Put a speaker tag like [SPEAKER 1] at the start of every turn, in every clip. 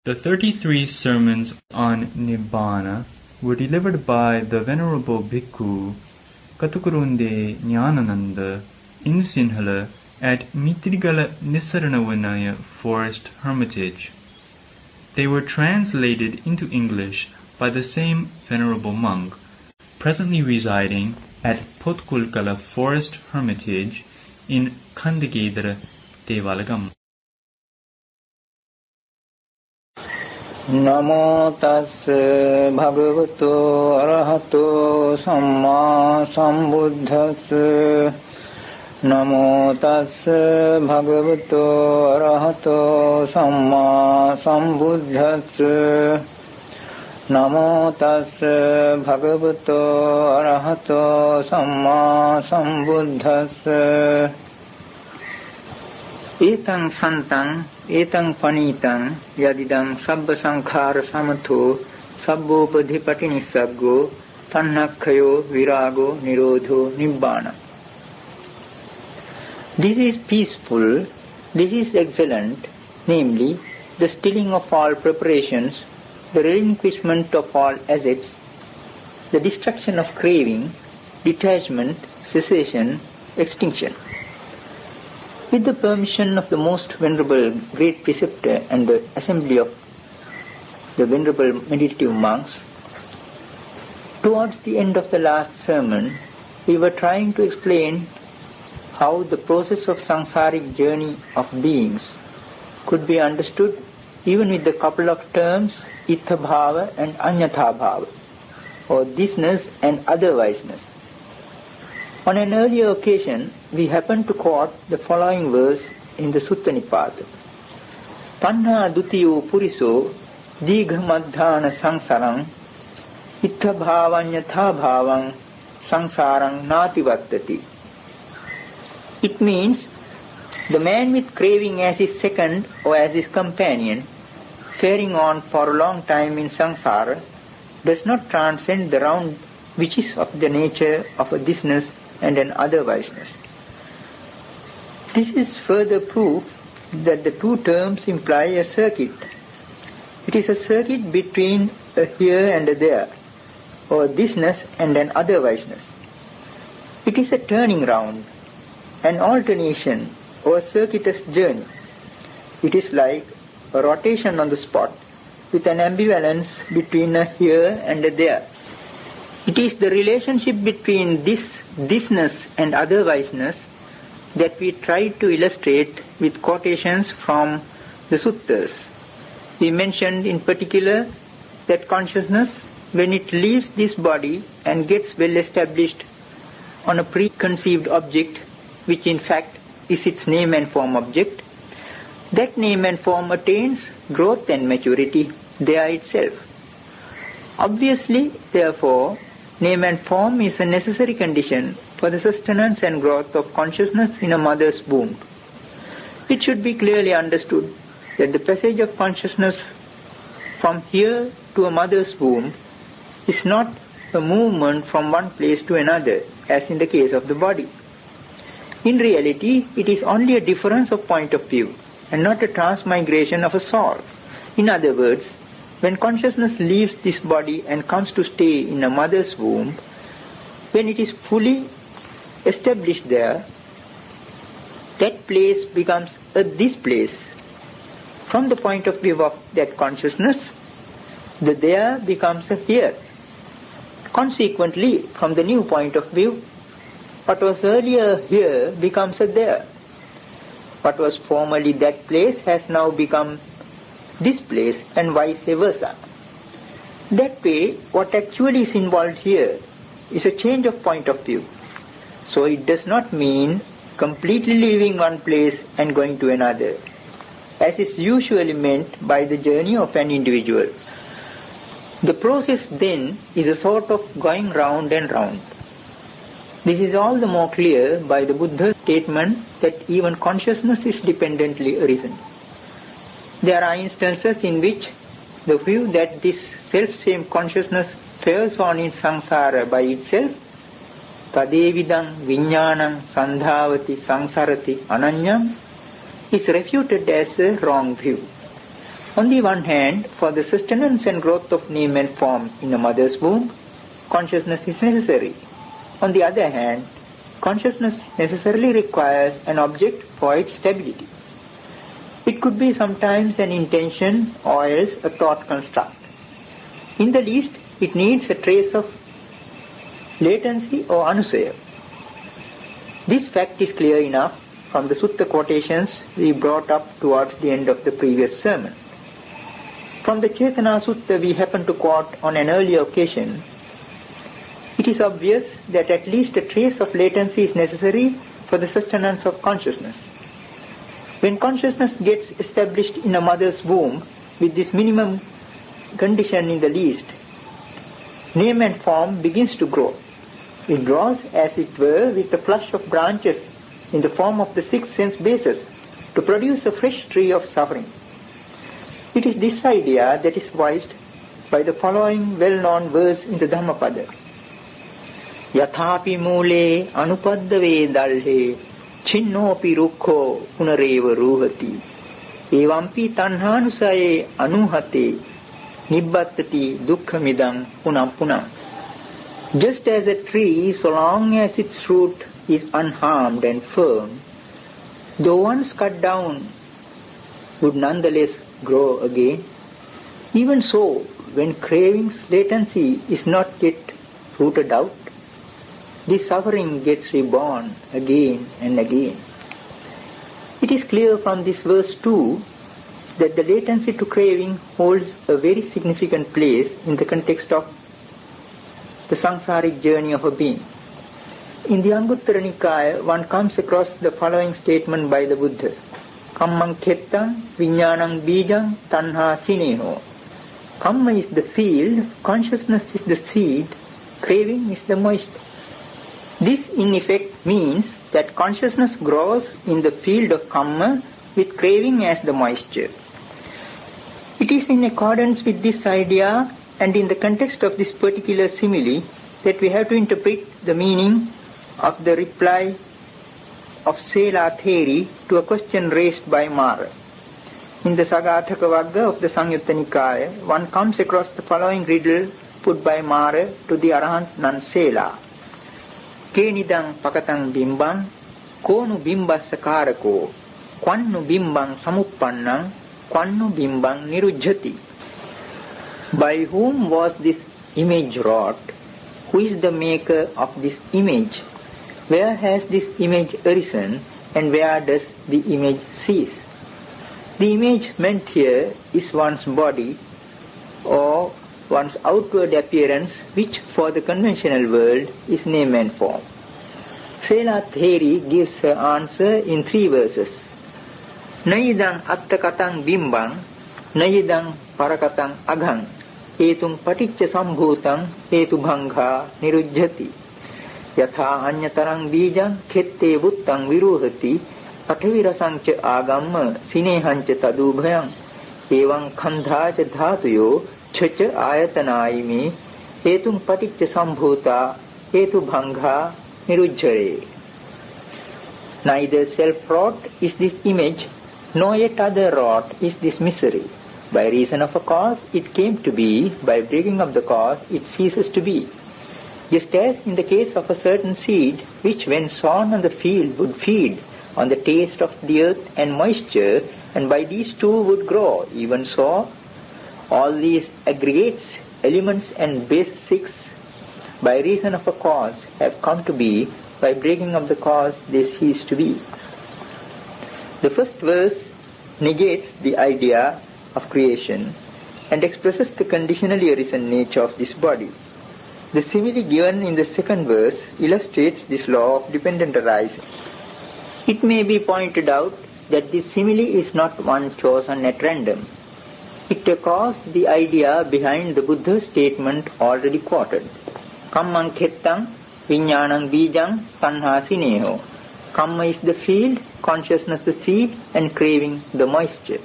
[SPEAKER 1] The 33 sermons on Nibbana were delivered by the Venerable Bhikkhu Katukurunde Nanananda in Sinhala at Mitrigala Nisaranavanaya Forest Hermitage. They were translated into English by the same Venerable monk, presently residing at Potkulkala Forest Hermitage in Kandagedara Devalagam.
[SPEAKER 2] Namo tassa bhagavato arahato samma sambuddhassa. Namo tassa bhagavato arahato samma sambuddhassa. Namo tassa bhagavato arahato samma sambuddhassa. Etang santang, etang panitang, yadidang sabba sankhara samatho, sabbopadhipati nissaggo, tannakhayo virago nirodho nibbana. This is peaceful, this is excellent, namely, the stilling of all preparations, the relinquishment of all assets, the destruction of craving, detachment, cessation, extinction. With the permission of the most venerable great preceptor and the assembly of the venerable meditative monks, towards the end of the last sermon, we were trying to explain how the process of samsaric journey of beings could be understood even with the couple of terms itha bhava and anyatha bhava, or thisness and otherwiseness. On an earlier occasion, we happened to quote the following verse in the Sutta Nipada. Tanha dutiyo puriso digha madhana sangsarang itha bhavanyatha bhavang sangsarang nati vattati. It means, the man with craving as his second or as his companion, faring on for a long time in samsara, does not transcend the round which is of the nature of a thisness and an otherwiseness. This is further proof that the two terms imply a circuit. It is a circuit between a here and a there, or thisness and an otherwiseness. It is a turning round, an alternation, or a circuitous journey. It is like a rotation on the spot with an ambivalence between a here and a there. It is the relationship between thisness and otherwiseness that we try to illustrate with quotations from the suttas. We mentioned in particular that consciousness, when it leaves this body and gets well established on a preconceived object, which in fact is its name and form object, that name and form attains growth and maturity there itself. Obviously, therefore, name and form is a necessary condition for the sustenance and growth of consciousness in a mother's womb. It should be clearly understood that the passage of consciousness from here to a mother's womb is not a movement from one place to another, as in the case of the body. In reality, it is only a difference of point of view, and not a transmigration of a soul. In other words, when consciousness leaves this body and comes to stay in a mother's womb, when it is fully established there, that place becomes a this place. From the point of view of that consciousness, the there becomes a here. Consequently, from the new point of view, what was earlier here becomes a there. What was formerly that place has now become this place, and vice versa. That way, what actually is involved here is a change of point of view. So it does not mean completely leaving one place and going to another, as is usually meant by the journey of an individual. The process then is a sort of going round and round. This is all the more clear by the Buddha's statement that even consciousness is dependently arisen. There are instances in which the view that this self-same consciousness fares on in samsara by itself, tadevidam viññānam sandhāvati sansarati ananyam, is refuted as a wrong view. On the one hand, for the sustenance and growth of name and form in a mother's womb, consciousness is necessary. On the other hand, consciousness necessarily requires an object for its stability. It could be sometimes an intention or else a thought construct. In the least, it needs a trace of latency or anusaya. This fact is clear enough from the sutta quotations we brought up towards the end of the previous sermon. From the Cetana Sutta we happened to quote on an earlier occasion, it is obvious that at least a trace of latency is necessary for the sustenance of consciousness. When consciousness gets established in a mother's womb with this minimum condition in the least, name and form begins to grow. It grows as it were with a flush of branches in the form of the six sense bases to produce a fresh tree of suffering. It is this idea that is voiced by the following well-known verse in the Dhammapada. Yathapi mule anupaddave dalhe chinnopi rukkho punareva ruhati evampi tanhanusaye anuhate nibbattati dukkhamidam punam punam. Just as a tree, so long as its root is unharmed and firm, though once cut down, would nonetheless grow again, even so, when craving's latency is not yet rooted out, this suffering gets reborn again and again. It is clear from this verse too that the latency to craving holds a very significant place in the context of the samsaric journey of a being. In the Anguttara Nikaya, one comes across the following statement by the Buddha. Kammang khettam viññānaṁ bījaṁ tanhā sineho. Kamma is the field, consciousness is the seed, craving is the moisture. This in effect means that consciousness grows in the field of kamma with craving as the moisture. It is in accordance with this idea and in the context of this particular simile that we have to interpret the meaning of the reply of Sela Theri to a question raised by Mara. In the Sagathaka Vagga of the Samyutta Nikaya, one comes across the following riddle put by Mara to the Arahant Nansela. Kenidang pakatang bimbang, konu bimbassa karako, kwannu bimbang samuppannang, kwannu bimbang nirujjati. By whom was this image wrought? Who is the maker of this image? Where has this image arisen and where does the image cease? The image meant here is one's body or one's outward appearance, which for the conventional world is name and form. Sela Theri gives her answer in 3 verses. Naidang attakatang bimbang, naidang parakatang aghang, etung paticca sambhutang etu bhangha nirujjati. Yatha anyatarang bijang khette buttang viruhati pathavirasangca agamma sinehanca tadubhayang evang khandhaca dhatuyo chaca ayatanaimi etung paticca sambhuta etu bhangha nirujjare. Neither self-wrought is this image, nor yet other-wrought is this misery. By reason of a cause, it came to be. By breaking of the cause, it ceases to be. Just as in the case of a certain seed, which when sown on the field would feed on the taste of the earth and moisture, and by these two would grow, even so, all these aggregates, elements and basics, by reason of a cause, have come to be. By breaking of the cause, they cease to be. The first verse negates the idea of creation and expresses the conditionally arisen nature of this body. The simile given in the second verse illustrates this law of dependent arising. It may be pointed out that this simile is not one chosen at random. It echoes the idea behind the Buddha's statement already quoted. Kammang khettam viññānaṁ bījaṁ tanhā sineho. Kamma is the field, consciousness the seed, and craving the moisture.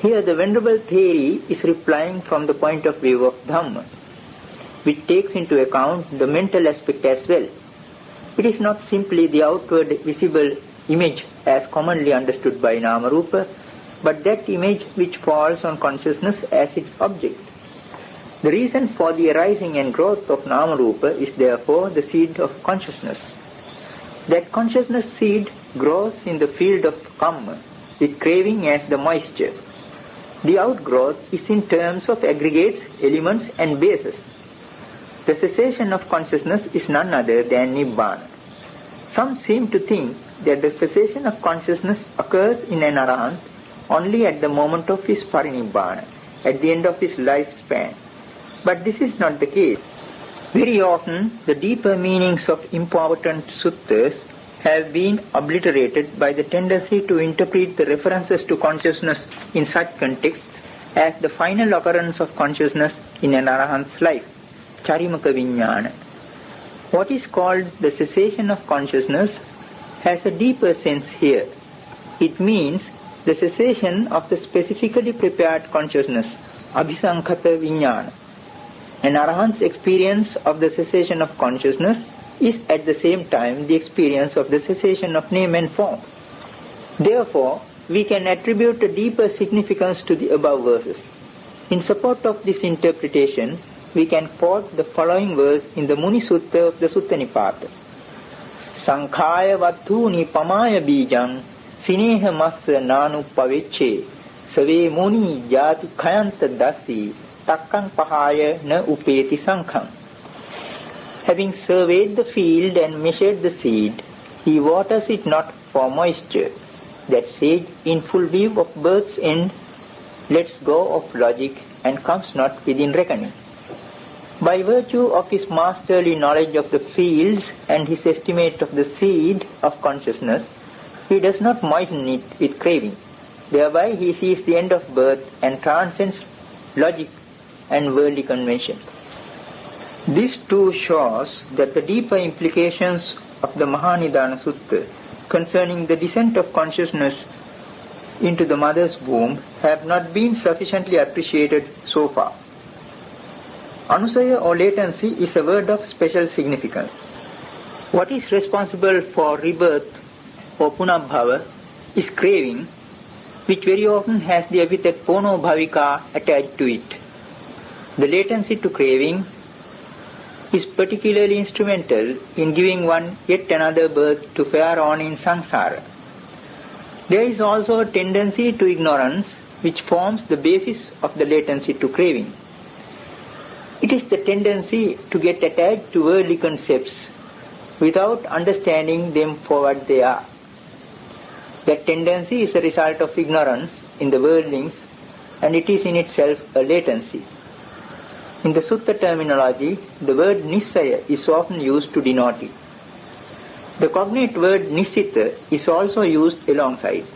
[SPEAKER 2] Here the Venerable Theri is replying from the point of view of Dhamma, which takes into account the mental aspect as well. It is not simply the outward visible image as commonly understood by Namarupa, but that image which falls on consciousness as its object. The reason for the arising and growth of Nama-rupa is therefore the seed of consciousness. That consciousness seed grows in the field of karma, with craving as the moisture. The outgrowth is in terms of aggregates, elements and bases. The cessation of consciousness is none other than Nibbana. Some seem to think that the cessation of consciousness occurs in an arahant only at the moment of his parinibbana, at the end of his lifespan. But this is not the case. Very often, the deeper meanings of important suttas have been obliterated by the tendency to interpret the references to consciousness in such contexts as the final occurrence of consciousness in an arahant's life, charimaka vijnana. What is called the cessation of consciousness has a deeper sense here. It means the cessation of the specifically prepared consciousness, abhisankhata vijnana. An arahant's experience of the cessation of consciousness is at the same time the experience of the cessation of name and form. Therefore, we can attribute a deeper significance to the above verses. In support of this interpretation, we can quote the following verse in the Muni Sutta of the Sutta Nipata. Sankhaya vattuni pamaya bijang sineha massa nanu paveche save muni jati khayanta dasi takkang pahaya na upeti sankham. Having surveyed the field and measured the seed, he waters it not for moisture. That sage, in full view of birth's end, lets go of logic and comes not within reckoning. By virtue of his masterly knowledge of the fields and his estimate of the seed of consciousness, he does not moisten it with craving. Thereby he sees the end of birth and transcends logic and worldly convention. This too shows that the deeper implications of the Mahanidana Sutta concerning the descent of consciousness into the mother's womb have not been sufficiently appreciated so far. Anusaya or latency is a word of special significance. What is responsible for rebirth or punabhava is craving, which very often has the epithet pono bhavika attached to it. The latency to craving is particularly instrumental in giving one yet another birth to fare on in samsara. There is also a tendency to ignorance which forms the basis of the latency to craving. It is the tendency to get attached to worldly concepts without understanding them for what they are. That tendency is a result of ignorance in the worldlings, and it is in itself a latency. In the Sutta terminology, the word Nissaya is often used to denote it. The cognate word Nissita is also used alongside.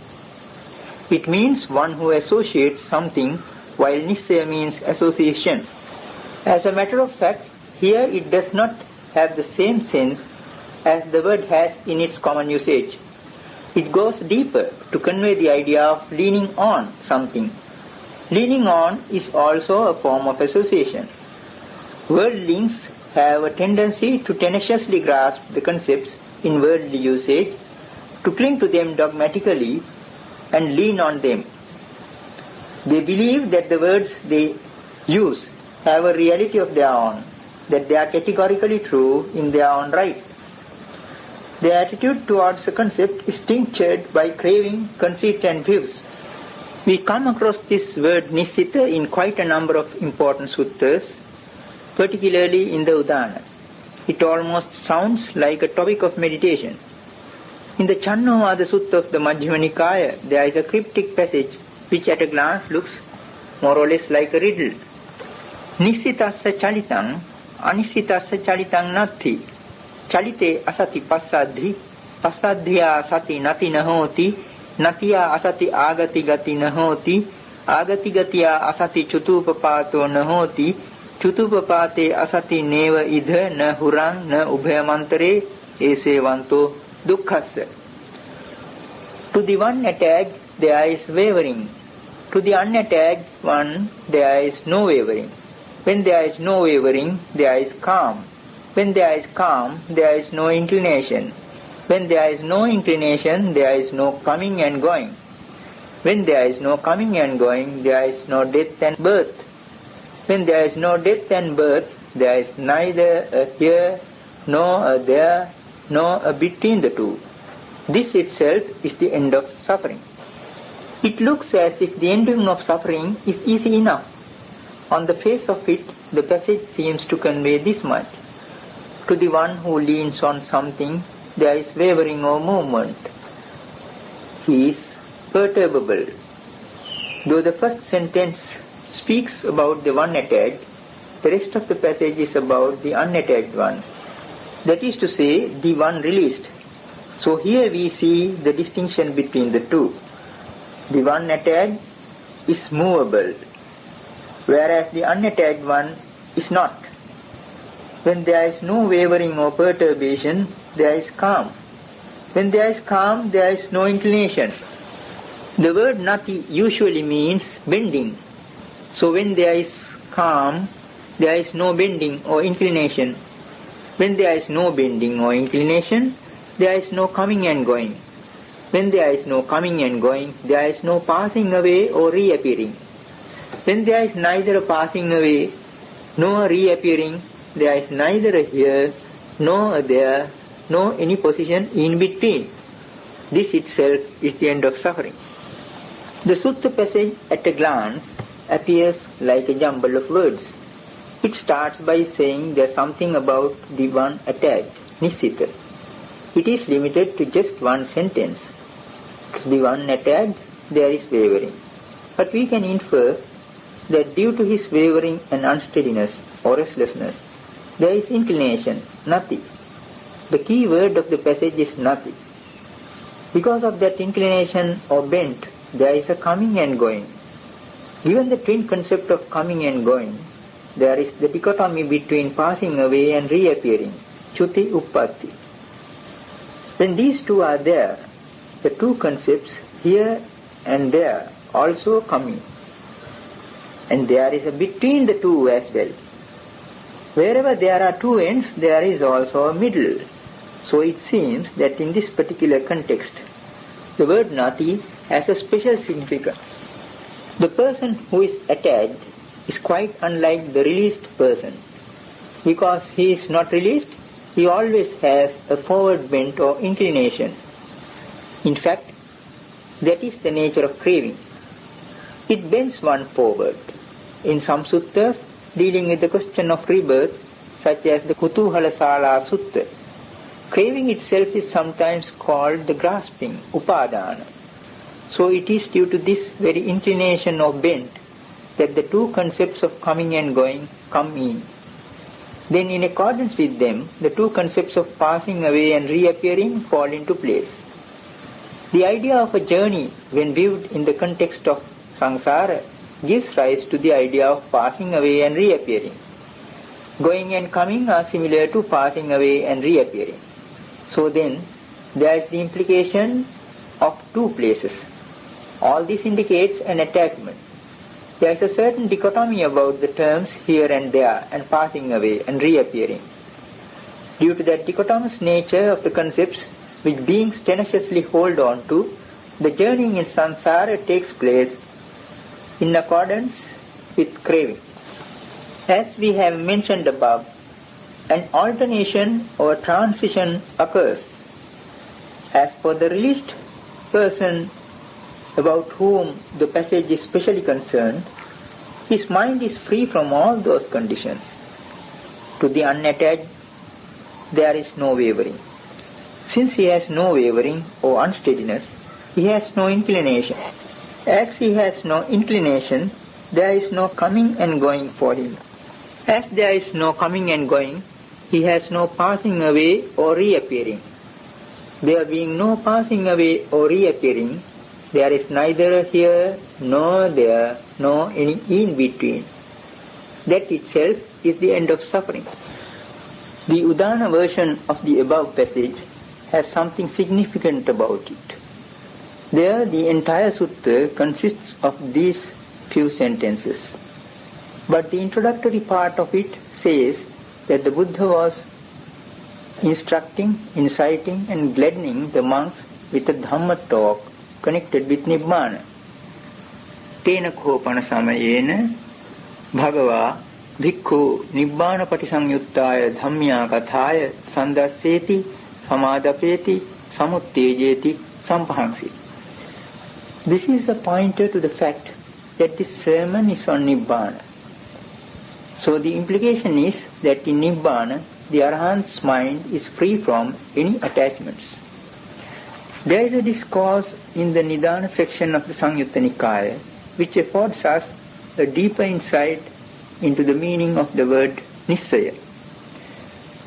[SPEAKER 2] It means one who associates something, while Nissaya means association. As a matter of fact, here it does not have the same sense as the word has in its common usage. It goes deeper to convey the idea of leaning on something. Leaning on is also a form of association. Worldlings have a tendency to tenaciously grasp the concepts in worldly usage, to cling to them dogmatically and lean on them. They believe that the words they use have a reality of their own, that they are categorically true in their own right. Their attitude towards a concept is tinctured by craving, conceit and views. We come across this word Nissita in quite a number of important suttas, particularly in the Udana. It almost sounds like a topic of meditation. In the Channovada Sutta of the Majjhima Nikaya, there is a cryptic passage which at a glance looks more or less like a riddle. Nissitasya chalitang, anissitasya chalitang natti, chalite asati passadhi, passadhiya asati nati nahoti, natiya asati agati gati nahoti, agati gatiya asati chutupapato nahoti, chutupapate asati neva idha na hurang na ubhayamantare esevanto dukkhasya. To the one attached there is wavering. To the unattached one there is no wavering. When there is no wavering, there is calm. When there is calm, there is no inclination. When there is no inclination, there is no coming and going. When there is no coming and going, there is no death and birth. When there is no death and birth, there is neither a here, nor a there, nor a between the two. This itself is the end of suffering. It looks as if the ending of suffering is easy enough. On the face of it, the passage seems to convey this much. To the one who leans on something, there is wavering or movement. He is perturbable. Though the first sentence speaks about the one attached, the rest of the passage is about the unattached one. That is to say, the one released. So here we see the distinction between the two. The one attached is movable, whereas the unattached one is not. When there is no wavering or perturbation, there is calm. When there is calm, there is no inclination. The word nati usually means bending. So when there is calm, there is no bending or inclination. When there is no bending or inclination, there is no coming and going. When there is no coming and going, there is no passing away or reappearing. When there is neither a passing away nor a reappearing, there is neither a here nor a there, nor any position in between. This itself is the end of suffering. The sutta passage at a glance appears like a jumble of words. It starts by saying there's something about the one attached, nisita. It is limited to just one sentence. To the one attached, there is wavering. But we can infer that due to his wavering and unsteadiness or restlessness, there is inclination, nati. The key word of the passage is nati. Because of that inclination or bent, there is a coming and going. Given the twin concept of coming and going, there is the dichotomy between passing away and reappearing, chuti uppatti. When these two are there, the two concepts here and there also coming. And there is a between the two as well. Wherever there are two ends, there is also a middle. So it seems that in this particular context, the word nati has a special significance. The person who is attached is quite unlike the released person. Because he is not released, he always has a forward bent or inclination. In fact, that is the nature of craving. It bends one forward. In some suttas dealing with the question of rebirth, such as the Kutuhalasala Sutta, craving itself is sometimes called the grasping, upadana. So it is due to this very inclination or bent that the two concepts of coming and going come in. Then in accordance with them, the two concepts of passing away and reappearing fall into place. The idea of a journey, when viewed in the context of samsara, gives rise to the idea of passing away and reappearing. Going and coming are similar to passing away and reappearing. So then, there is the implication of two places. All this indicates an attachment. There is a certain dichotomy about the terms here and there and passing away and reappearing. Due to that dichotomous nature of the concepts which beings tenaciously hold on to, the journeying in samsara takes place in accordance with craving. As we have mentioned above, an alternation or transition occurs. As for the released person about whom the passage is specially concerned, his mind is free from all those conditions. To the unattached, there is no wavering. Since he has no wavering or unsteadiness, he has no inclination. As he has no inclination, there is no coming and going for him. As there is no coming and going, he has no passing away or reappearing. There being no passing away or reappearing, there is neither a here, nor there, nor any in between. That itself is the end of suffering. The Udana version of the above passage has something significant about it. There the entire sutta consists of these few sentences. But the introductory part of it says that the Buddha was instructing, inciting and gladdening the monks with a Dhamma talk connected with Nibbana. tena kopana samayena bhagava bhikkhu Nibbana patisamyuttaya dhammya kathaya sandasseti samadapeti samuttejeti sampahangsi. This is a pointer to the fact that this sermon is on Nibbana. So the implication is that in Nibbana, the Arahant's mind is free from any attachments. There is a discourse in the Nidana section of the Samyutta Nikaya which affords us a deeper insight into the meaning of the word Nissaya.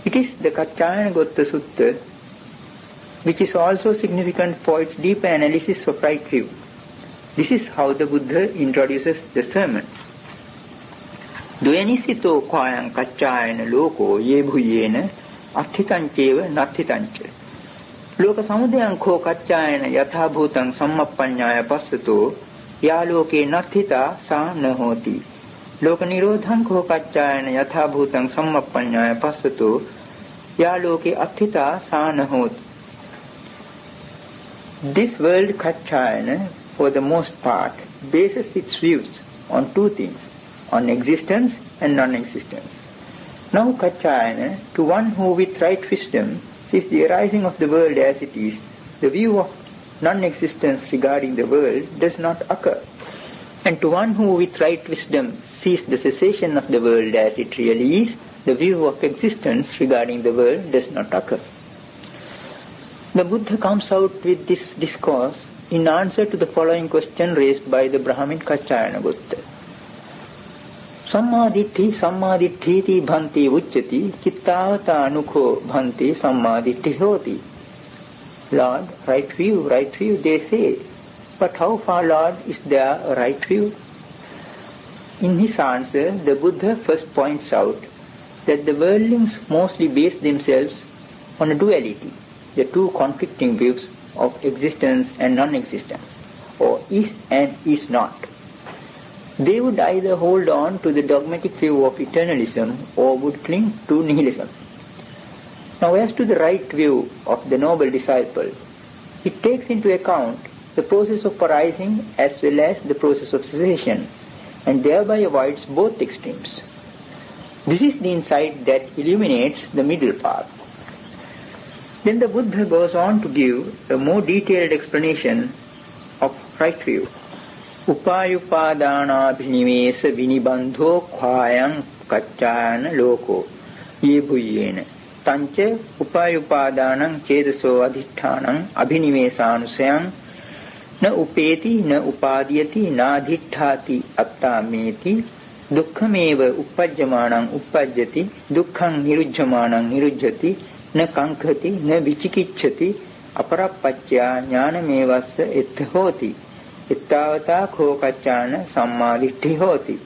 [SPEAKER 2] It is the Kaccayana Gotta Sutta which is also significant for its deeper analysis of right view. This is how the Buddha introduces the sermon. Dvayanisito kvayam kaccayana loko ye bhuyena athitancheva nathitancha. Loka samudayam kho kaccayana yatha bhutang sammappaññāya passato ya loke nathita sa nahoti. Loka nirodham kho kaccayana yatha bhutang sammappaññāya passato ya loke athita sa nahoti. This world kaccayana, for the most part, bases its views on two things, on existence and non-existence. Now Kaccayana, to one who with right wisdom sees the arising of the world as it is, the view of non-existence regarding the world does not occur. And to one who with right wisdom sees the cessation of the world as it really is, the view of existence regarding the world does not occur. The Buddha comes out with this discourse in answer to the following question raised by the Brahmin Kaccayana Gutta. Sammaditthi sammaditthiti bhanti uchyati chittavata anukho bhanti sammaditthi hoti. Lord, right view, they say. But how far, Lord, is there a right view? In his answer, the Buddha first points out that the worldlings mostly base themselves on a duality, the two conflicting views of existence and non-existence, or is and is not. They would either hold on to the dogmatic view of eternalism or would cling to nihilism. Now, as to the right view of the noble disciple, it takes into account the process of arising as well as the process of cessation, and thereby avoids both extremes. This is the insight that illuminates the middle path. Then the Buddha goes on to give a more detailed explanation of right view. Upayupadana bhinivesa vinibandho khvayam kaccayana loko ye bhuyena tancha upayupadanam chedaso adhittanam abhinivesanusayam na upeti na upadiyati na adhitthati attameti dukkhameva uppajjamanam uppajjati dukkham nirujjamanam nirujjati na kankhati na vichikicchati aparappacchya jnanamevassa etta hoti ittavata kho kaccana sammaditthi hoti.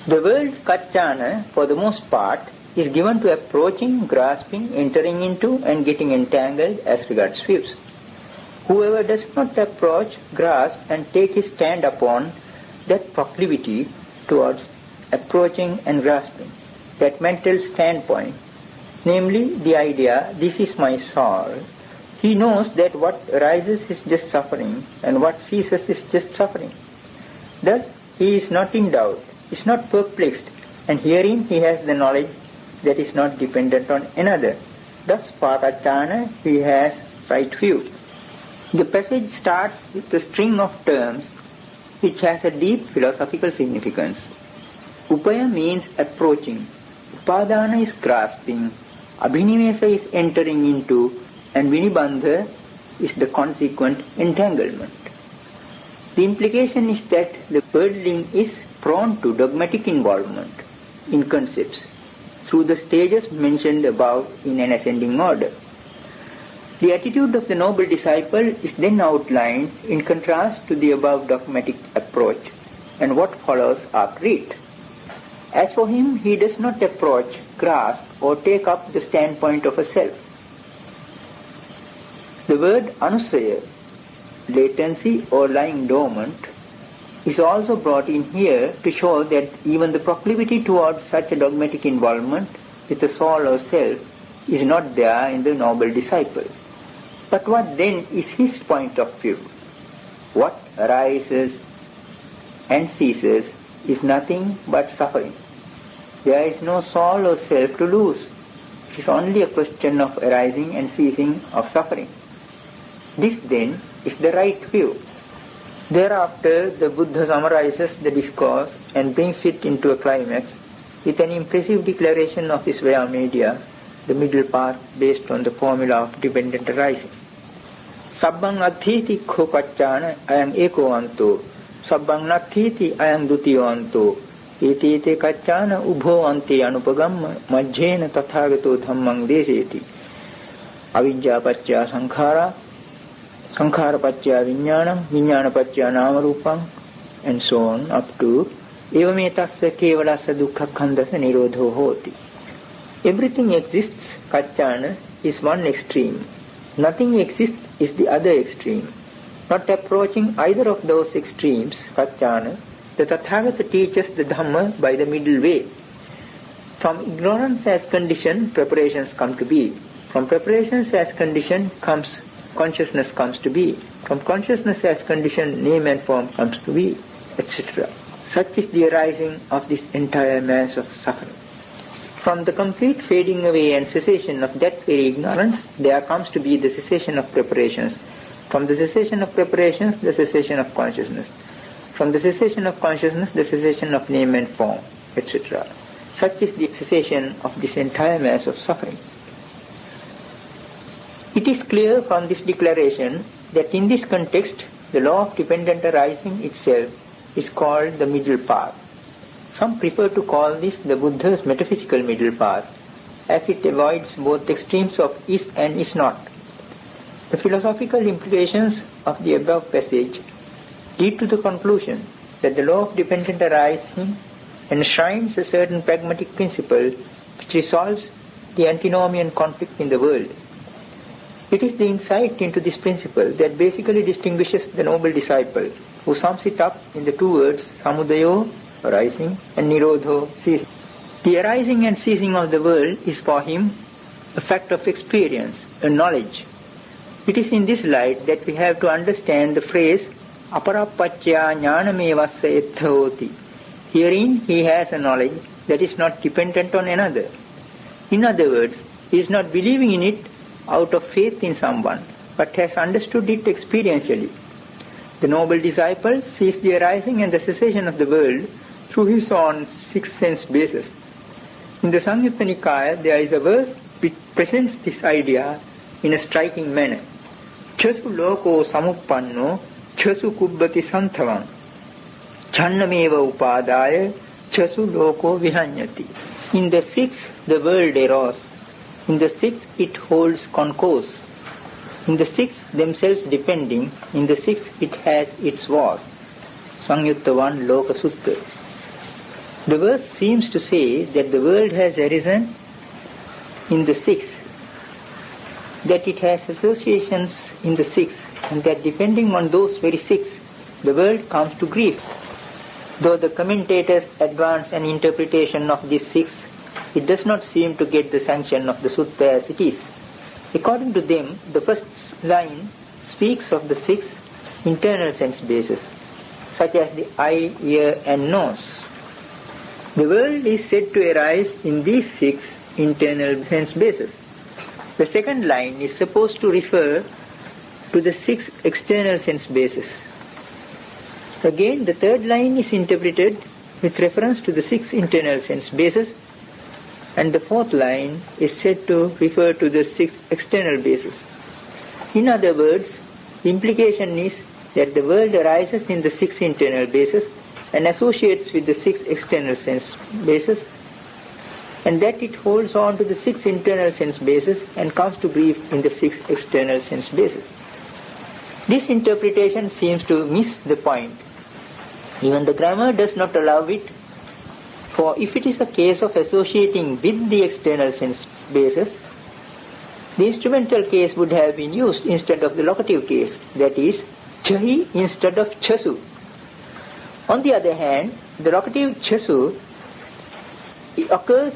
[SPEAKER 2] The word kaccana, for the most part, is given to approaching, grasping, entering into and getting entangled as regards views. Whoever does not approach, grasp and take his stand upon that proclivity towards approaching and grasping, that mental standpoint, namely the idea, this is my soul, he knows that what arises is just suffering and what ceases is just suffering. Thus, he is not in doubt, is not perplexed, and herein he has the knowledge that is not dependent on another. Thus, for Kaccayana, he has right view. The passage starts with a string of terms which has a deep philosophical significance. Upaya means approaching, Upadana is grasping, Abhinivesa is entering into, and Vinibandha is the consequent entanglement. The implication is that the worldling is prone to dogmatic involvement in concepts through the stages mentioned above in an ascending order. The attitude of the noble disciple is then outlined in contrast to the above dogmatic approach, and what follows are great. As for him, he does not approach, grasp, or take up the standpoint of a self. The word anusaya, latency or lying dormant, is also brought in here to show that even the proclivity towards such a dogmatic involvement with the soul or self is not there in the noble disciple. But what then is his point of view? What arises and ceases is nothing but suffering. There is no soul or self to lose. It is only a question of arising and ceasing of suffering. This then is the right view. Thereafter, the Buddha summarizes the discourse and brings it into a climax with an impressive declaration of his Vaya Media, the middle path based on the formula of dependent arising. Sabbang athiti kho kaccana ayang eko anto, sabbang nathiti ayang dutiyo anto, etete kaccana ubho ante anupagamma majjena tathagato dhammang deseti. Avidya paccaya sankhara, sankhara paccaya viññānam, viññāna paccaya nāmarūpam, and so on up to evametasya kevalasa dukkha khandasa nirodho hoti. Everything exists, kaccana, is one extreme. Nothing exists is the other extreme. Not approaching either of those extremes, kaccana, the Tathagata teaches the Dhamma by the middle way. From ignorance as condition, preparations come to be. From preparations as condition consciousness comes to be. From consciousness as condition, name and form comes to be, etc. Such is the arising of this entire mass of suffering. From the complete fading away and cessation of that very ignorance, there comes to be the cessation of preparations. From the cessation of preparations, the cessation of consciousness. From the cessation of consciousness, the cessation of name and form, etc. Such is the cessation of this entire mass of suffering. It is clear from this declaration that in this context, the law of dependent arising itself is called the middle path. Some prefer to call this the Buddha's metaphysical middle path, as it avoids both extremes of is and is not. The philosophical implications of the above passage lead to the conclusion that the law of dependent arising enshrines a certain pragmatic principle which resolves the antinomian conflict in the world. It is the insight into this principle that basically distinguishes the noble disciple, who sums it up in the two words samudayo, arising, and nirodho, ceasing. The arising and ceasing of the world is for him a fact of experience, a knowledge. It is in this light that we have to understand the phrase aparapaccaya jnanamevassa etthaoti. Herein he has a knowledge that is not dependent on another. In other words, he is not believing in it out of faith in someone, but has understood it experientially. The noble disciple sees the arising and the cessation of the world through his own sixth sense basis. In the Samyutta Nikaya, there is a verse which presents this idea in a striking manner. Chasu loko samuppanno, chasu kubbati santhavam, channameva upadaya, chasu loko vihanyati. In the sixth, the world arose. In the sixth, it holds concourse. In the sixth, themselves depending. In the sixth, it has its was. Samyutta 1 Loka Sutta. The verse seems to say that the world has arisen in the sixth, that it has associations in the sixth, and that depending on those very six, the world comes to grief. Though the commentators advance an interpretation of this sixth, it does not seem to get the sanction of the sutta as it is. According to them, the first line speaks of the six internal sense bases, such as the eye, ear, and nose. The world is said to arise in these six internal sense bases. The second line is supposed to refer to the six external sense bases. Again, the third line is interpreted with reference to the six internal sense bases, and the fourth line is said to refer to the six external bases. In other words, the implication is that the world arises in the six internal bases and associates with the six external sense bases, and that it holds on to the six internal sense bases and comes to grief in the six external sense bases. This interpretation seems to miss the point. Even the grammar does not allow it, for if it is a case of associating with the external sense bases, the instrumental case would have been used instead of the locative case, that is, chahi instead of chasu. On the other hand, the locative chasu occurs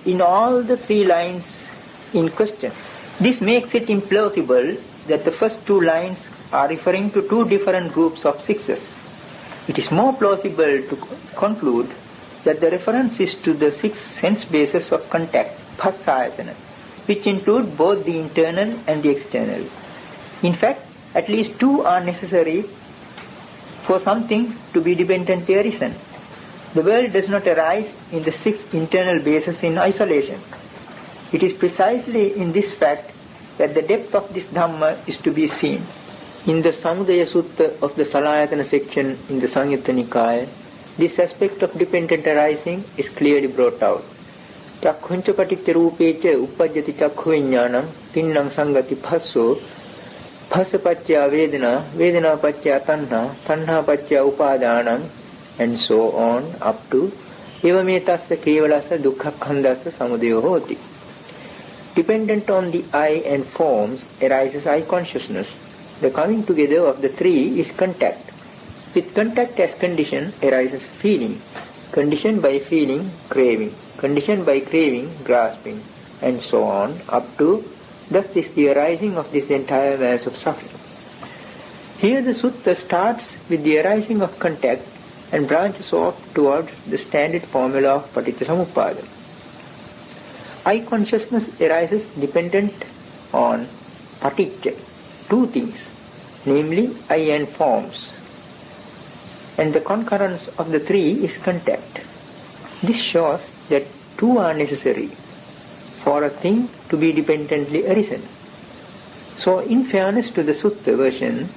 [SPEAKER 2] in all the three lines in question. This makes it implausible that the first two lines are referring to two different groups of sixes. It is more plausible to conclude that the reference is to the 6 sense bases of contact, phassa-ayatana, which include both the internal and the external. In fact, at least 2 are necessary for something to be dependently arisen. The world does not arise in the 6 internal bases in isolation. It is precisely in this fact that the depth of this Dhamma is to be seen. In the Samudaya Sutta of the Salayatana section in the Samyutta Nikaya, this aspect of dependent arising is clearly brought out. Chakkhunca paticca rupeca uppajjati chakkhu viññānam tinnam sangati bhasso bhassa paccaya vedana vedana paccaya tanha tanha paccaya upadānam, and so on up to evametasya kevalasa dukkhakkhandasya samudayo hoti. Dependent on the I and forms arises I consciousness. The coming together of the 3 is contact. With contact as condition arises feeling. Conditioned by feeling, craving. Conditioned by craving, grasping. And so on up to thus is the arising of this entire mass of suffering. Here the sutta starts with the arising of contact and branches off towards the standard formula of Paticca I consciousness arises dependent on paticca, 2 things, namely I and forms, and the concurrence of the 3 is contact. This shows that 2 are necessary for a thing to be dependently arisen. So in fairness to the sutta version,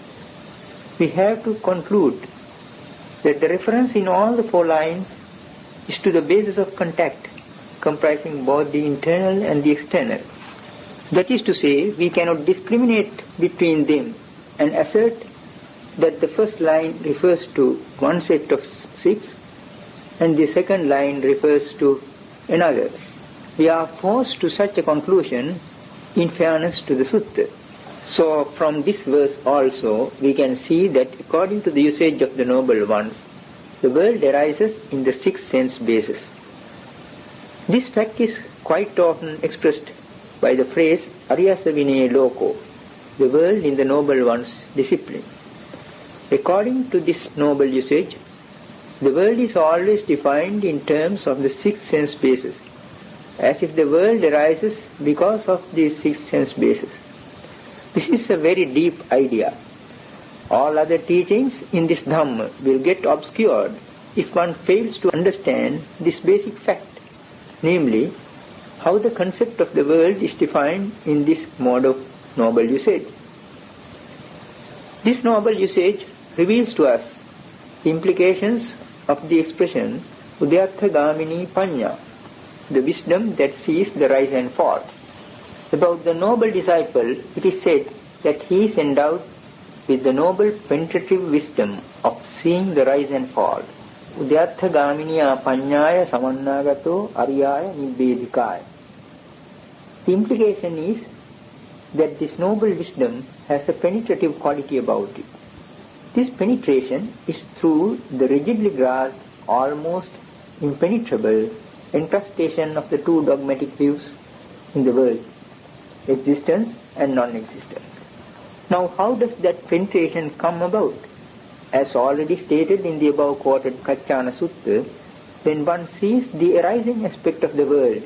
[SPEAKER 2] we have to conclude that the reference in all the 4 lines is to the basis of contact, comprising both the internal and the external. That is to say, we cannot discriminate between them and assert that the first line refers to one set of 6 and the second line refers to another. We are forced to such a conclusion in fairness to the sutta. So from this verse also we can see that according to the usage of the noble ones, the world arises in the 6 sense bases. This fact is quite often expressed by the phrase Ariyasa Vinaya Loko, the world in the noble one's discipline. According to this noble usage, the world is always defined in terms of the 6 sense bases, as if the world arises because of these 6 sense bases. This is a very deep idea. All other teachings in this Dhamma will get obscured if one fails to understand this basic fact, namely, how the concept of the world is defined in this mode of noble usage. This noble usage reveals to us the implications of the expression Udyartha Gamini Panya, the wisdom that sees the rise and fall. About the noble disciple, it is said that he is endowed with the noble penetrative wisdom of seeing the rise and fall. Udyartha Gaminiya Panyaya Samannagato Ariyaya Nibbedikaya. The implication is that this noble wisdom has a penetrative quality about it. This penetration is through the rigidly grasped, almost impenetrable encrustation of the 2 dogmatic views in the world, existence and non-existence. Now how does that penetration come about? As already stated in the above quoted Kacchana Sutta, when one sees the arising aspect of the world,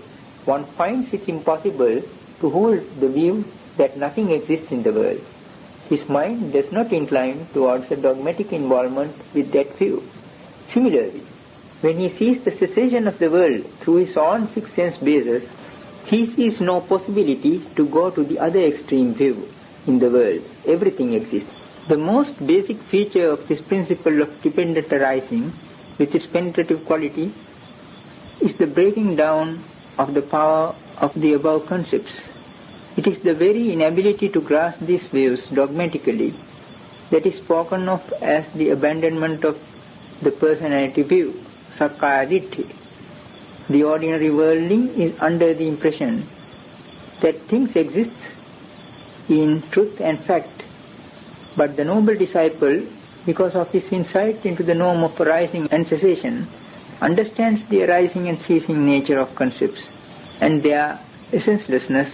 [SPEAKER 2] one finds it impossible to hold the view that nothing exists in the world. His mind does not incline towards a dogmatic involvement with that view. Similarly, when he sees the cessation of the world through his own 6 sense bases, he sees no possibility to go to the other extreme view. In the world, everything exists. The most basic feature of this principle of dependent arising, with its penetrative quality, is the breaking down of the power of the above concepts. It is the very inability to grasp these views dogmatically that is spoken of as the abandonment of the personality view, Sakkaya Ditthi. The ordinary worldling is under the impression that things exist in truth and fact, but the noble disciple, because of his insight into the norm of arising and cessation, understands the arising and ceasing nature of concepts and their essencelessness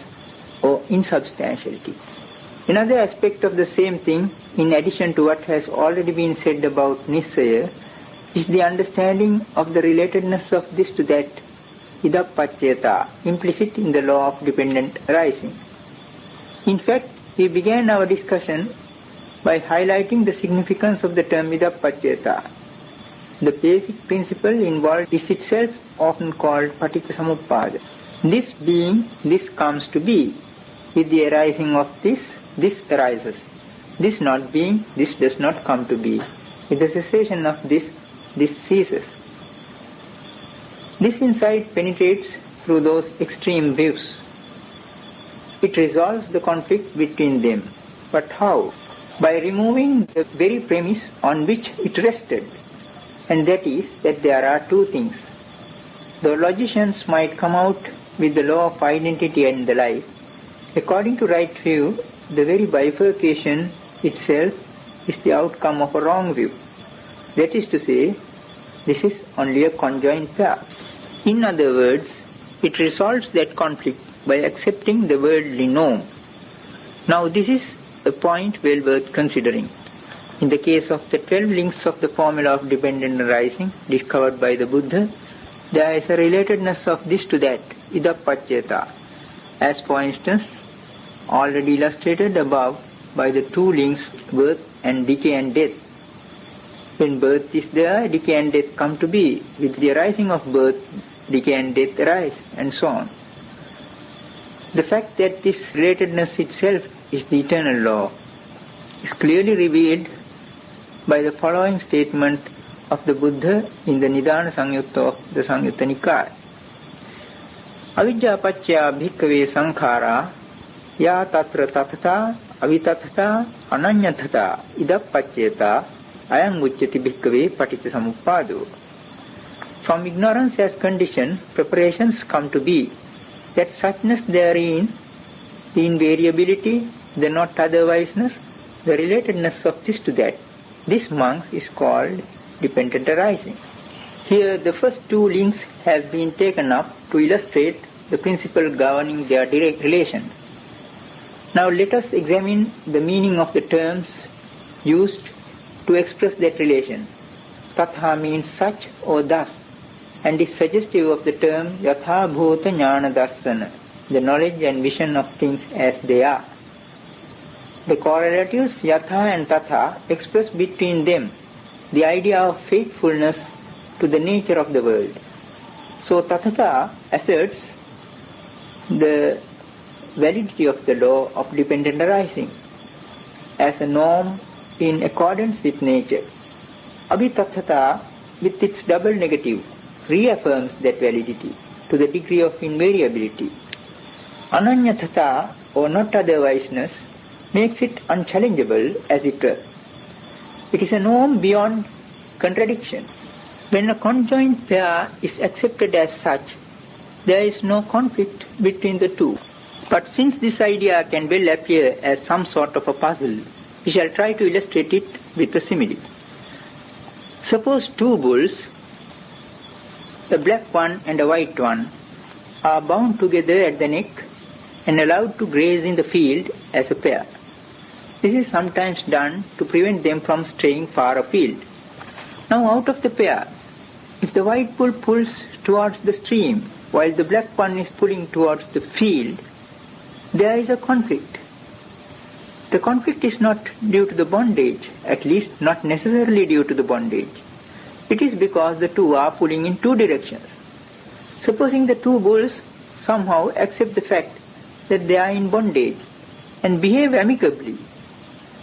[SPEAKER 2] or insubstantiality. Another aspect of the same thing, in addition to what has already been said about Nisaya, is the understanding of the relatedness of this to that, idappacchayata, implicit in the law of dependent arising. In fact, we began our discussion by highlighting the significance of the term idappacchayata. The basic principle involved is itself often called paticcasamuppada. This being, this comes to be. With the arising of this, this arises. This not being, this does not come to be. With the cessation of this, this ceases. This insight penetrates through those extreme views. It resolves the conflict between them. But how? By removing the very premise on which it rested, and that is that there are two things. The logicians might come out with the law of identity and the like. According to right view, the very bifurcation itself is the outcome of a wrong view. That is to say, this is only a conjoined pair. In other words, it resolves that conflict by accepting the worldly norm. Now this is a point well worth considering. In the case of the 12 links of the formula of dependent arising discovered by the Buddha, there is a relatedness of this to that, idappacchayata, as for instance, already illustrated above by the two links, birth and decay and death. When birth is there, decay and death come to be. With the arising of birth, decay and death arise, and so on. The fact that this relatedness itself is the eternal law is clearly revealed by the following statement of the Buddha in the Nidana Sangyutta of the Sangyutta Nikaya. Avidya paccaya bhikkave sankhara ya tatra tathata avitathata ananyathata idappacchayata ayam uchyati bhikkave paticcasamuppado. From ignorance as condition, preparations come to be. That suchness therein, the invariability, the not otherwiseness, the relatedness of this to that, this monk is called dependent arising. Here the first two links have been taken up to illustrate the principle governing their direct relation. Now let us examine the meaning of the terms used to express that relation. Tatha means such or thus, and is suggestive of the term yatha bhuta jnana darsana, the knowledge and vision of things as they are. The correlatives yatha and tatha express between them the idea of faithfulness to the nature of the world. So tathata asserts the validity of the law of dependent arising as a norm in accordance with nature. Abhitathata, with its double negative, reaffirms that validity to the degree of invariability. Ananyathata, or not otherwiseness, makes it unchallengeable, as it were. It is a norm beyond contradiction. When a conjoined pair is accepted as such, there is no conflict between the two. But since this idea can well appear as some sort of a puzzle, we shall try to illustrate it with a simile. Suppose two bulls, a black one and a white one, are bound together at the neck and allowed to graze in the field as a pair. This is sometimes done to prevent them from straying far afield. Now out of the pair, if the white bull pulls towards the stream while the black one is pulling towards the field, there is a conflict. The conflict is not due to the bondage, at least not necessarily due to the bondage. It is because the two are pulling in two directions. Supposing the two bulls somehow accept the fact that they are in bondage and behave amicably,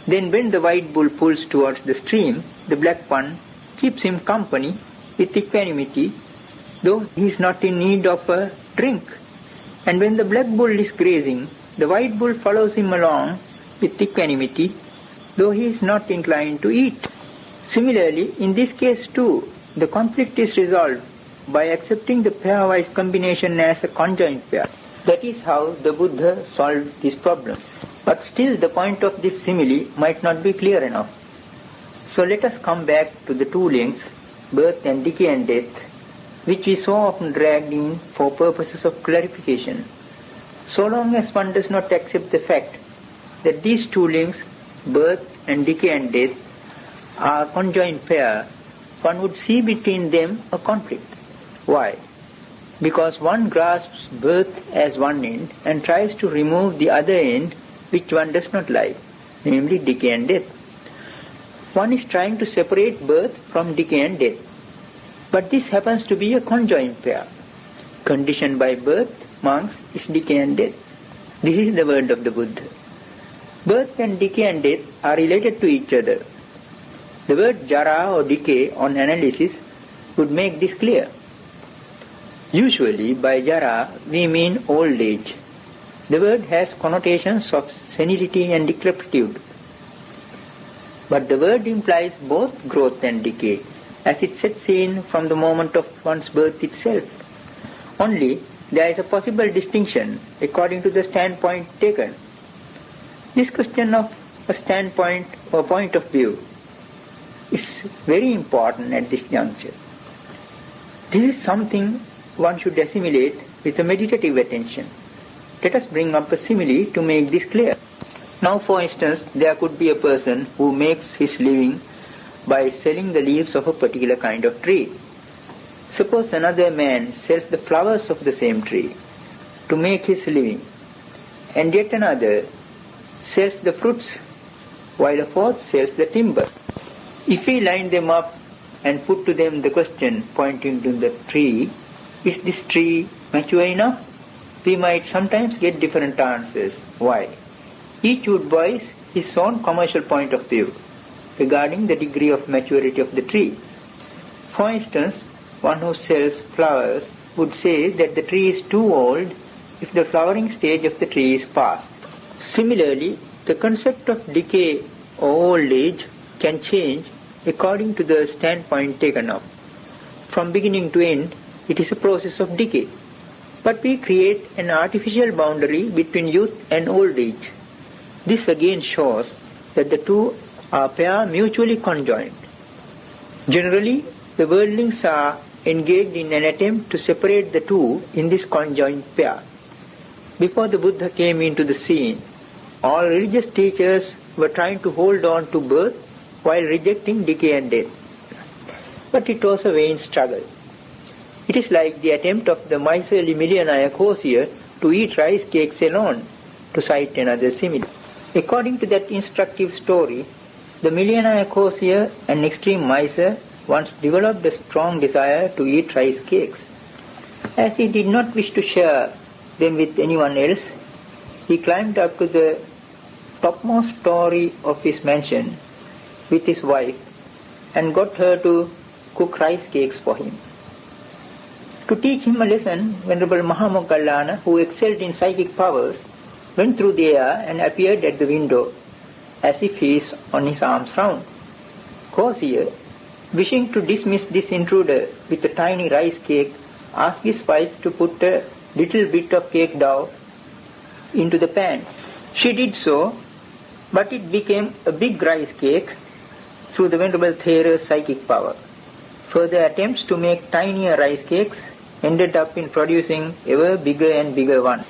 [SPEAKER 2] then when the white bull pulls towards the stream, the black one keeps him company with equanimity, though he is not in need of a drink. And when the black bull is grazing, the white bull follows him along with equanimity, though he is not inclined to eat. Similarly, in this case too, the conflict is resolved by accepting the pairwise combination as a conjoint pair. That is how the Buddha solved this problem. But still the point of this simile might not be clear enough. So let us come back to the two links, birth and decay and death, which we so often dragged in for purposes of clarification. So long as one does not accept the fact that these two links, birth and decay and death, are conjoined pair, one would see between them a conflict. Why? Because one grasps birth as one end and tries to remove the other end which one does not like, namely decay and death. One is trying to separate birth from decay and death. But this happens to be a conjoined pair. Conditioned by birth, monks, is decay and death. This is the word of the Buddha. Birth and decay and death are related to each other. The word jara or decay on analysis would make this clear. Usually by jara we mean old age. The word has connotations of senility and decrepitude. But the word implies both growth and decay, as it sets in from the moment of one's birth itself. Only there is a possible distinction according to the standpoint taken. This question of a standpoint or point of view is very important at this juncture. This is something one should assimilate with a meditative attention. Let us bring up a simile to make this clear. Now, for instance, there could be a person who makes his living by selling the leaves of a particular kind of tree. Suppose another man sells the flowers of the same tree to make his living, and yet another sells the fruits, while a fourth sells the timber. If we line them up and put to them the question pointing to the tree, is this tree mature enough? We might sometimes get different answers. Why? Each would voice his own commercial point of view regarding the degree of maturity of the tree. For instance, one who sells flowers would say that the tree is too old if the flowering stage of the tree is past. Similarly, the concept of decay or old age can change according to the standpoint taken up. From beginning to end, it is a process of decay. But we create an artificial boundary between youth and old age. This again shows that the two are pair mutually conjoined. Generally, the worldlings are engaged in an attempt to separate the two in this conjoined pair. Before the Buddha came into the scene, all religious teachers were trying to hold on to birth while rejecting decay and death. But it was a vain struggle. It is like the attempt of the miserly millionaire courtier to eat rice cakes alone, to cite another simile. According to that instructive story, the millionaire courtier, an extreme miser, once developed a strong desire to eat rice cakes. As he did not wish to share them with anyone else, he climbed up to the topmost story of his mansion with his wife and got her to cook rice cakes for him. To teach him a lesson, Venerable Mahamoggallana, who excelled in psychic powers, went through the air and appeared at the window as if he is on his arms round. Courtier, wishing to dismiss this intruder with a tiny rice cake, asked his wife to put a little bit of cake dough into the pan. She did so, but it became a big rice cake through the Venerable Thera's psychic power. Further attempts to make tinier rice cakes ended up in producing ever bigger and bigger ones.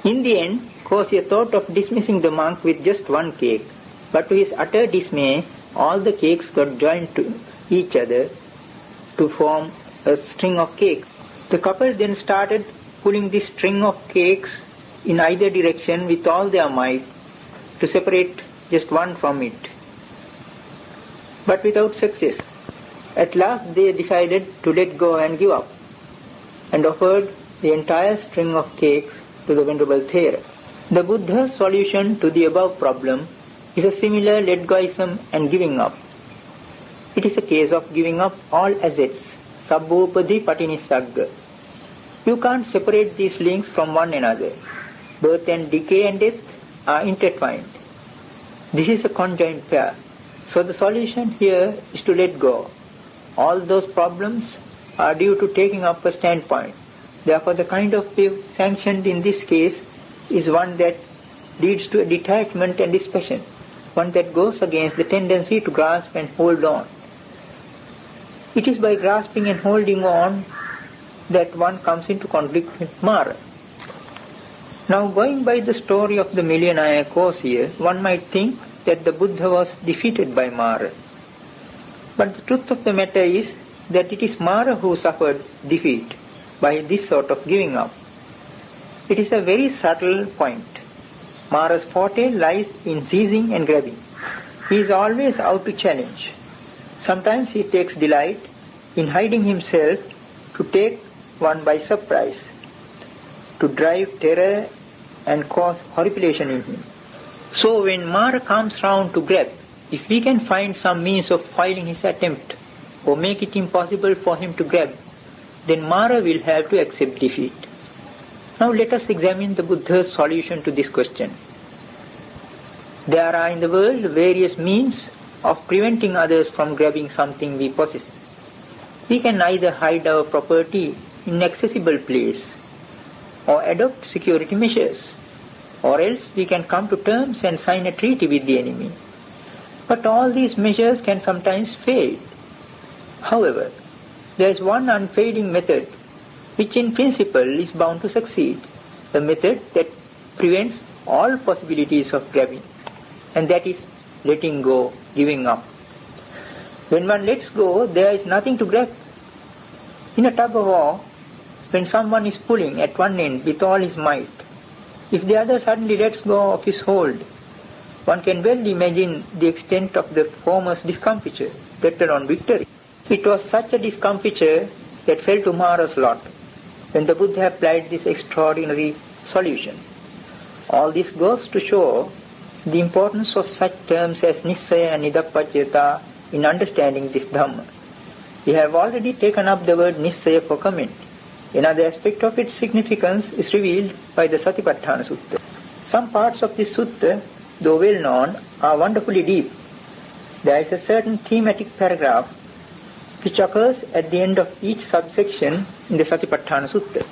[SPEAKER 2] In the end, Courtier thought of dismissing the monk with just one cake, but to his utter dismay, all the cakes got joined to each other to form a string of cakes. The couple then started pulling this string of cakes in either direction with all their might to separate just one from it, but without success. At last they decided to let go and give up, and offered the entire string of cakes to the Venerable Thera. The Buddha's solution to the above problem is a similar let-goism and giving up. It is a case of giving up all assets, sabbopadi patinissagga. You can't separate these links from one another. Birth and decay and death are intertwined. This is a conjoined pair. So the solution here is to let go. All those problems are due to taking up a standpoint. Therefore, the kind of view sanctioned in this case is one that leads to a detachment and dispassion, one that goes against the tendency to grasp and hold on. It is by grasping and holding on that one comes into conflict with Mara. Now, going by the story of the millionaire courtier, one might think that the Buddha was defeated by Mara. But the truth of the matter is that it is Mara who suffered defeat by this sort of giving up. It is a very subtle point. Mara's forte lies in seizing and grabbing. He is always out to challenge. Sometimes he takes delight in hiding himself to take one by surprise, to drive terror and cause horripilation in him. So when Mara comes round to grab, if we can find some means of foiling his attempt or make it impossible for him to grab, then Mara will have to accept defeat. Now let us examine the Buddha's solution to this question. There are in the world various means of preventing others from grabbing something we possess. We can either hide our property in an accessible place or adopt security measures, or else we can come to terms and sign a treaty with the enemy. But all these measures can sometimes fail. However, there is one unfailing method which in principle is bound to succeed, the method that prevents all possibilities of grabbing, and that is letting go, giving up. When one lets go, there is nothing to grab. In a tug of war, when someone is pulling at one end with all his might, if the other suddenly lets go of his hold, one can well imagine the extent of the former's discomfiture, later on victory. It was such a discomfiture that fell to Mara's lot when the Buddha applied this extraordinary solution. All this goes to show the importance of such terms as Nissaya and Nidappajjata in understanding this Dhamma. We have already taken up the word Nissaya for comment. Another aspect of its significance is revealed by the Satipatthana Sutta. Some parts of this sutta, though well known, are wonderfully deep. There is a certain thematic paragraph which occurs at the end of each subsection in the Satipatthana Sutta.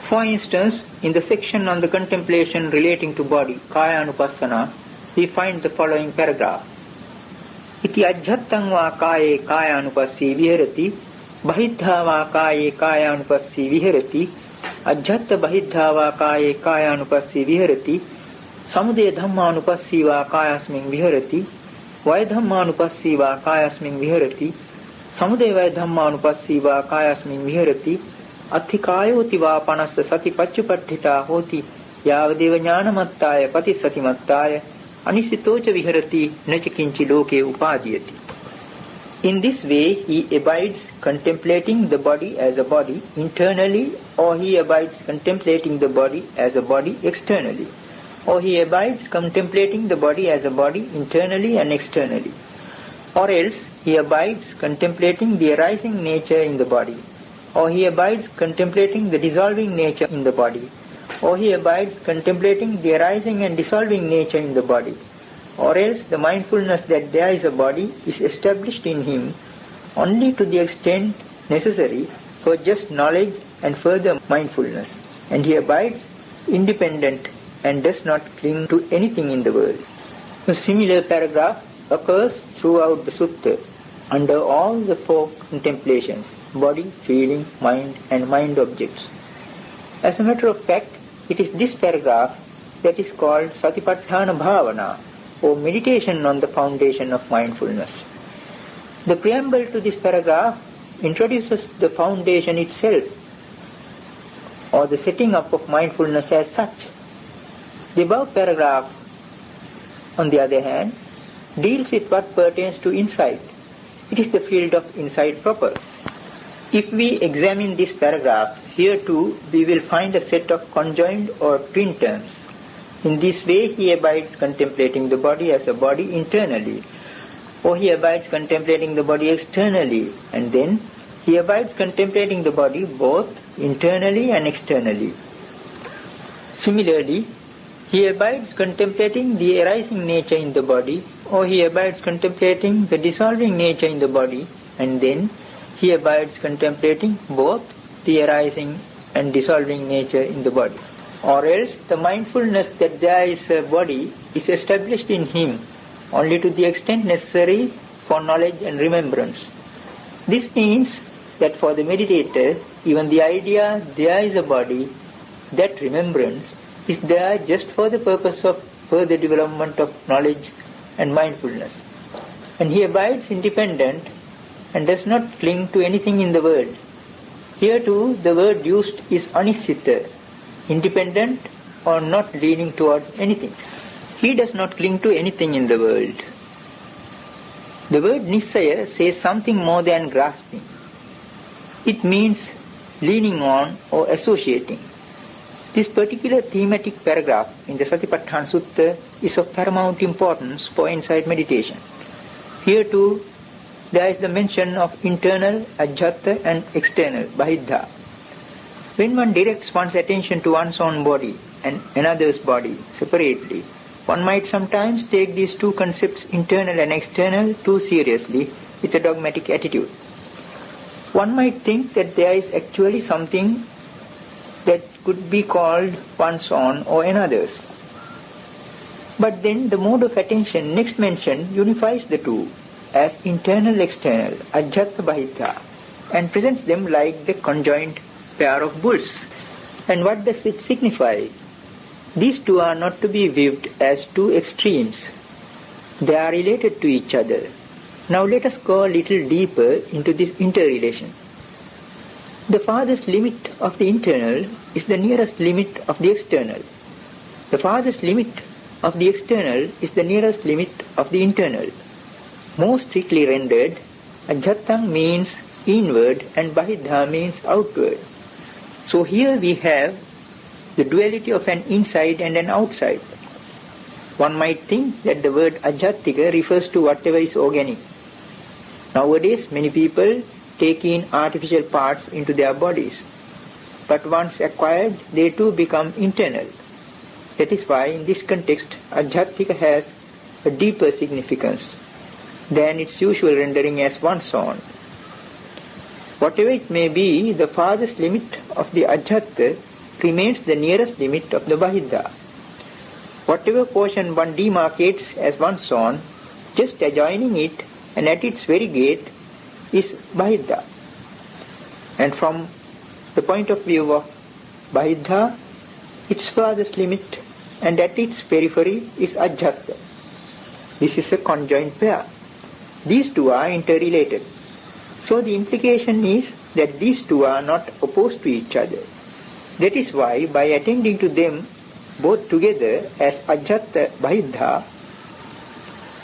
[SPEAKER 2] For instance, in the section on the contemplation relating to body, Kaya Anupassana, we find the following paragraph. Iti ajjattang va kaye kaya anupassi viharati, bahiddha va kaye kaya anupassi viharati, ajjatta bahiddha va kaye kaya anupassi viharati, samudaya dhamma anupassi va kayasmin viharati, vaya dhamma anupassi va kayasmin viharati, samudaya vaya dhamma anupassi va kayasmin viharati, atthikayoti va panassa sati paccupatthita hoti, yavadeva jnanamattaya patisatimattaya, anisitocha viharati nacha kinchi loke upadiyati. In this way, he abides contemplating the body as a body internally, or he abides contemplating the body as a body externally, or he abides contemplating the body as a body internally and externally, or else he abides contemplating the arising nature in the body, or he abides contemplating the dissolving nature in the body, or he abides contemplating the arising and dissolving nature in the body, or else the mindfulness that there is a body is established in him only to the extent necessary for just knowledge and further mindfulness, and he abides independent and does not cling to anything in the world. A similar paragraph occurs throughout the sutta under all the four contemplations, body, feeling, mind and mind objects. As a matter of fact, it is this paragraph that is called Satipatthana Bhavana, or meditation on the foundation of mindfulness. The preamble to this paragraph introduces the foundation itself, or the setting up of mindfulness as such. The above paragraph, on the other hand, deals with what pertains to insight. It is the field of insight proper. If we examine this paragraph, here too we will find a set of conjoined or twin terms. In this way, he abides contemplating the body as a body internally, or he abides contemplating the body externally, and then he abides contemplating the body both internally and externally. Similarly, he abides contemplating the arising nature in the body, or he abides contemplating the dissolving nature in the body, and then he abides contemplating both the arising and dissolving nature in the body. Or else the mindfulness that there is a body is established in him only to the extent necessary for knowledge and remembrance. This means that for the meditator, even the idea there is a body, that remembrance, is there just for the purpose of further development of knowledge and mindfulness. And he abides independent and does not cling to anything in the world. Here too the word used is anisita, independent or not leaning towards anything. He does not cling to anything in the world. The word nisaya says something more than grasping. It means leaning on or associating. This particular thematic paragraph in the Satipatthana Sutta is of paramount importance for insight meditation. Here too, there is the mention of internal, adhyatha and external, bahiddha. When one directs one's attention to one's own body and another's body separately, one might sometimes take these two concepts, internal and external, too seriously with a dogmatic attitude. One might think that there is actually something that could be called one's own or another's. But then the mode of attention next mentioned unifies the two as internal-external, adhyatha-bahiddha, and presents them like the conjoined pair of bulls. And what does it signify? These two are not to be viewed as two extremes. They are related to each other. Now let us go a little deeper into this interrelation. The farthest limit of the internal is the nearest limit of the external. The farthest limit of the external is the nearest limit of the internal. More strictly rendered, adhyatthang means inward and bahiddha means outward. So here we have the duality of an inside and an outside. One might think that the word adhyattika refers to whatever is organic. Nowadays many people take in artificial parts into their bodies, but once acquired they too become internal. That is why in this context adhyattika has a deeper significance than its usual rendering as one's own. Whatever it may be, the farthest limit of the adhyatha remains the nearest limit of the bahiddha. Whatever portion one demarcates as one's own, just adjoining it and at its very gate is bahiddha. And from the point of view of bahiddha, its farthest limit and at its periphery is adhyatha. This is a conjoined pair. These two are interrelated. So the implication is that these two are not opposed to each other. That is why by attending to them both together as adhyatha bahiddha,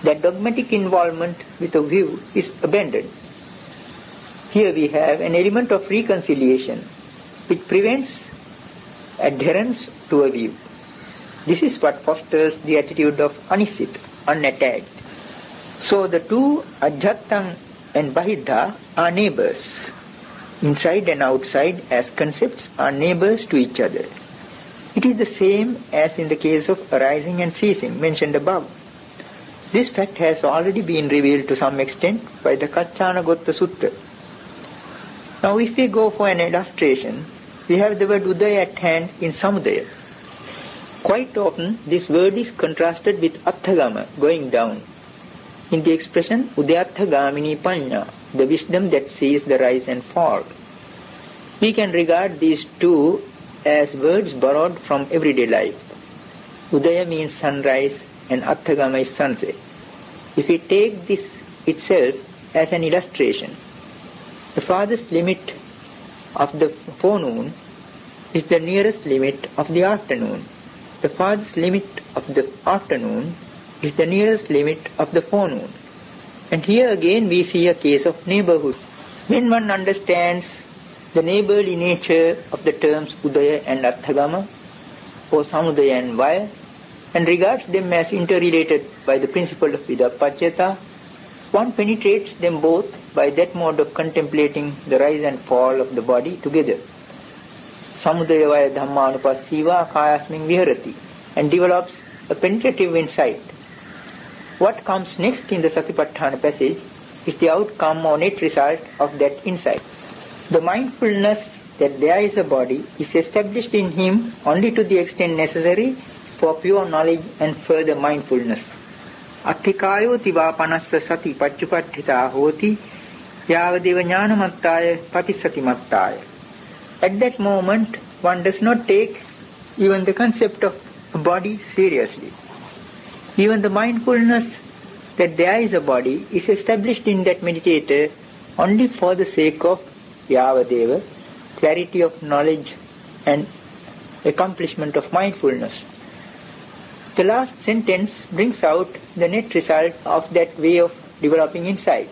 [SPEAKER 2] that dogmatic involvement with a view is abandoned. Here we have an element of reconciliation which prevents adherence to a view. This is what fosters the attitude of anisita, unattached. So the two adhyatthang and bahiddha are neighbors. Inside and outside as concepts are neighbors to each other. It is the same as in the case of arising and ceasing mentioned above. This fact has already been revealed to some extent by the Kaccanagotta Sutta. Now if we go for an illustration, we have the word udaya at hand in samudaya. Quite often this word is contrasted with atthagama, going down, in the expression udayatthagamini panya, the wisdom that sees the rise and fall. We can regard these two as words borrowed from everyday life. Udaya means sunrise and atthagama is sunset. If we take this itself as an illustration, the farthest limit of the forenoon is the nearest limit of the afternoon. The farthest limit of the afternoon is the nearest limit of the forenoon. And here again we see a case of neighborhood. When one understands the neighborly nature of the terms udaya and atthagama, or samudaya and vaya, and regards them as interrelated by the principle of vidappacchata, one penetrates them both by that mode of contemplating the rise and fall of the body together. Samudaya vaya dhammanupassiva kayasmin viharati, and develops a penetrative insight. What comes next in the Satipatthana passage is the outcome or net result of that insight. The mindfulness that there is a body is established in him only to the extent necessary for pure knowledge and further mindfulness. Atthikayoti va panassa sati pacchupattita hoti yavadeva jnanamattaya patisati mattaya. At that moment one does not take even the concept of a body seriously. Even the mindfulness that there is a body is established in that meditator only for the sake of yavadeva, clarity of knowledge and accomplishment of mindfulness. The last sentence brings out the net result of that way of developing insight.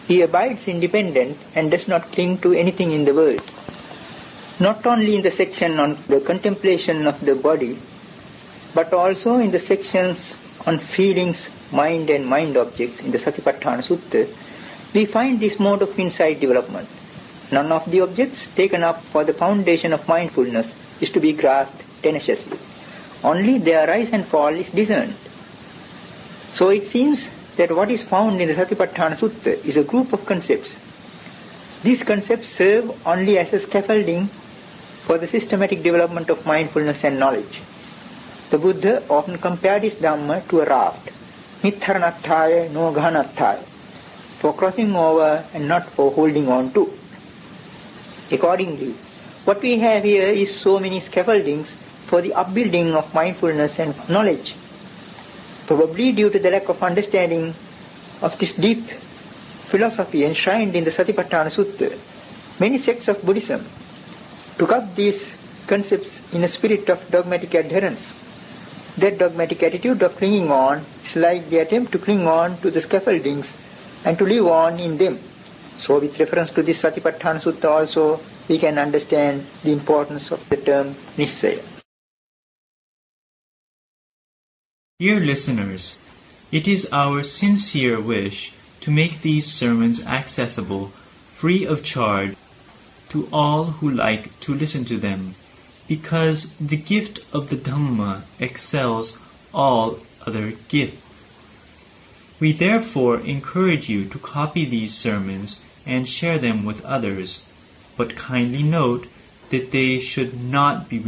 [SPEAKER 2] He abides independent and does not cling to anything in the world. Not only in the section on the contemplation of the body, but also in the sections on feelings, mind and mind objects in the Satipatthana Sutta, we find this mode of insight development. None of the objects taken up for the foundation of mindfulness is to be grasped tenaciously. Only their rise and fall is discerned. So it seems that what is found in the Satipatthana Sutta is a group of concepts. These concepts serve only as a scaffolding for the systematic development of mindfulness and knowledge. The Buddha often compared his Dhamma to a raft, mitharanathaya no ghanathaya, for crossing over and not for holding on to. Accordingly, what we have here is so many scaffoldings for the upbuilding of mindfulness and knowledge. Probably due to the lack of understanding of this deep philosophy enshrined in the Satipatthana Sutta, many sects of Buddhism took up these concepts in a spirit of dogmatic adherence. That dogmatic attitude of clinging on is like the attempt to cling on to the scaffoldings and to live on in them. So with reference to this Satipatthana Sutta also, we can understand the importance of the term Nissaya.
[SPEAKER 1] Dear listeners, it is our sincere wish to make these sermons accessible, free of charge, to all who like to listen to them, because the gift of the Dhamma excels all other gifts. We therefore encourage you to copy these sermons and share them with others, but kindly note that they should not be